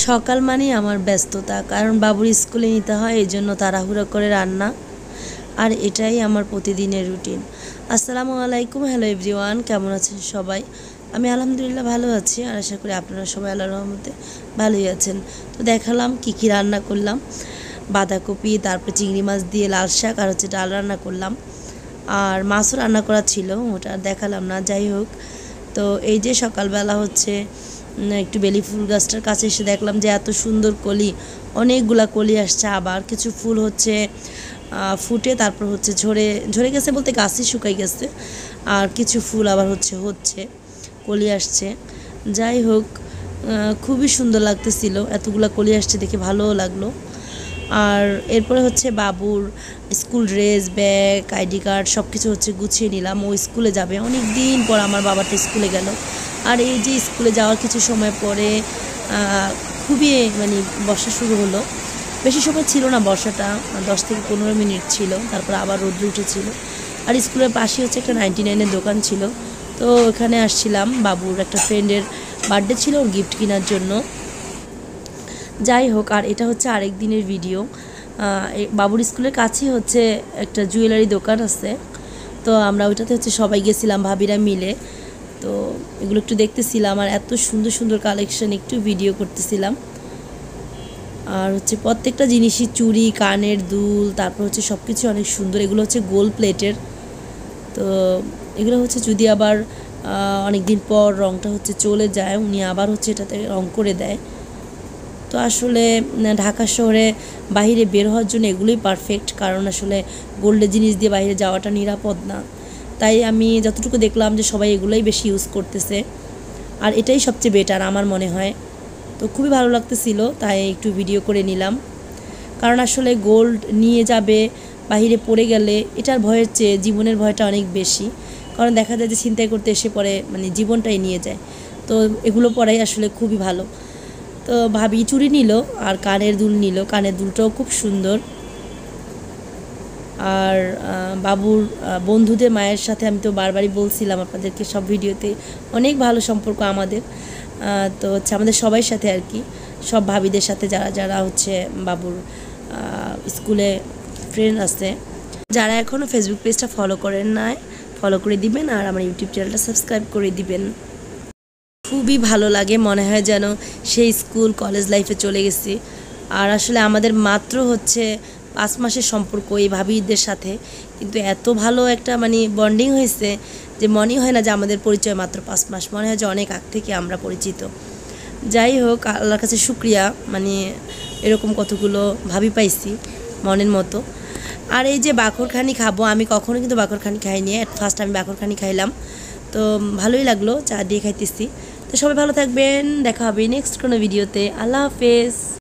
সকাল মানেই আমার ব্যস্ততা, কারণ বাবুর স্কুলে নিতে হয়, এই জন্য তাড়াহুড়ো করে রান্না। আর এটাই আমার প্রতিদিনের রুটিন। আসসালামু আলাইকুম, হ্যালো এভরিওয়ান, কেমন আছেন সবাই? আমি আলহামদুলিল্লাহ ভালো আছি, আর আশা করি আপনারা সবাই আল্লাহর রহমতে ভালোই আছেন। তো দেখালাম কি কি রান্না করলাম। বাঁধাকপি, তারপরে চিংড়ি মাছ দিয়ে লাল শাক, আর হচ্ছে ডাল রান্না করলাম। আর মাছও রান্না করা ছিল, ওটা দেখালাম না। যাই হোক, তো এই যে সকালবেলা হচ্ছে একটু বেলি ফুল গাছটার কাছে এসে দেখলাম যে এত সুন্দর কলি, অনেকগুলা কলি আসছে। আবার কিছু ফুল হচ্ছে ফুটে তারপর হচ্ছে ঝরে ঝরে গেছে, বলতে গাছই শুকাই গেছে। আর কিছু ফুল আবার হচ্ছে কলি আসছে। যাই হোক, খুবই সুন্দর লাগতেছিল, এতগুলা কলি আসছে দেখে ভালোও লাগলো। আর এরপরে হচ্ছে বাবুর school dress, bag, ID card সব কিছু হচ্ছে গুছিয়ে নিলাম। ও স্কুলে যাবে, অনেক দিন পর আমার বাবাটা স্কুলে গেল। আর এই যে স্কুলে যাওয়ার কিছু সময় পরে খুবই মানে বর্ষা শুরু হলো। বেশি সময় ছিল না বর্ষাটা, 10 থেকে 15 মিনিট ছিল, তারপর আবার রোদ্র উঠেছিল। আর স্কুলের পাশে হচ্ছে একটা 99-এর দোকান ছিল, তো ওখানে আসছিলাম। বাবুর একটা ফ্রেন্ডের বার্থডে ছিল, ওর গিফট কেনার জন্য। যাই হোক, আর এটা হচ্ছে আরেক দিনের ভিডিও। বাবুর স্কুলের কাছেই হচ্ছে একটা জুয়েলারি দোকান আছে, তো আমরা ওইটাতে হচ্ছে সবাই গেছিলাম ভাবিরা মিলে। তো এগুলো একটু দেখতেছিলাম, আর এত সুন্দর সুন্দর কালেকশন, একটু ভিডিও করতেছিলাম। আর হচ্ছে প্রত্যেকটা জিনিসই, চুড়ি, কানের দুল, তারপর হচ্ছে সব কিছু অনেক সুন্দর। এগুলো হচ্ছে গোল্ড প্লেটের। তো এগুলো হচ্ছে যদি আবার অনেক দিন পর রঙটা হচ্ছে চলে যায়, উনি আবার হচ্ছে এটাতে রঙ করে দেয়। তো আসলে ঢাকা শহরে বাইরে বের হওয়ার জন্য এগুলোই পারফেক্ট, কারণ আসলে গোল্ডের জিনিস দিয়ে বাইরে যাওয়াটা নিরাপদ না। তাই আমি যতটুকু দেখলাম যে সবাই এগুলোই বেশি ইউজ করতেছে, আর এটাই সবচেয়ে বেটার আমার মনে হয়। তো খুবই ভালো লাগতেছিল, তাই একটু ভিডিও করে নিলাম। কারণ আসলে গোল্ড নিয়ে যাবে বাহিরে পড়ে গেলে, এটার ভয়ের চেয়ে জীবনের ভয়টা অনেক বেশি। কারণ দেখা যায় যে ছিনতাই করতে এসে পরে মানে জীবনটাই নিয়ে যায়। তো এগুলো পরাই আসলে খুবই ভালো। তো ভাবি চুড়ি নিল, আর কানের দুল নিল। কানের দুলটাও খুব সুন্দর। আর বাবুর বন্ধুদের মায়ের সাথে আমি তো বারবারই বলছিলাম আপনাদেরকে সব ভিডিওতে, অনেক ভালো সম্পর্ক আমাদের। তো হচ্ছে আমাদের সবাই সাথে আর কি, সব ভাবিদের সাথে যারা যারা হচ্ছে বাবুর স্কুলে ফ্রেন্ড আছে। যারা এখনও ফেসবুক পেজটা ফলো করেন নাই, ফলো করে দিবেন, আর আমার ইউটিউব চ্যানেলটা সাবস্ক্রাইব করে দিবেন। খুবই ভালো লাগে, মনে হয় যেন সেই স্কুল কলেজ লাইফে চলে গেছি। আর আসলে আমাদের মাত্র হচ্ছে 5 মাসের সম্পর্ক এই ভাবিদের সাথে, কিন্তু এত ভালো একটা মানে বন্ডিং হয়েছে যে মনেই হয় না যে আমাদের পরিচয় মাত্র 5 মাস, মনে হয় যে অনেক আগ থেকে আমরা পরিচিত। যাই হোক, আল্লাহর কাছে শুক্রিয়া, মানে এরকম কতগুলো ভাবি পাইছি মনের মতো। আর এই যে বাকরখানি খাবো, আমি কখনো কিন্তু বাকরখানি খাইনি, অ্যাট ফার্স্ট আমি বাকরখানি খাইলাম। তো ভালোই লাগলো, চা দিয়ে খাইতেছি। তো সবাই ভালো থাকবেন, দেখা হবে নেক্সট কোনো ভিডিওতে। আল্লাহ হাফেজ।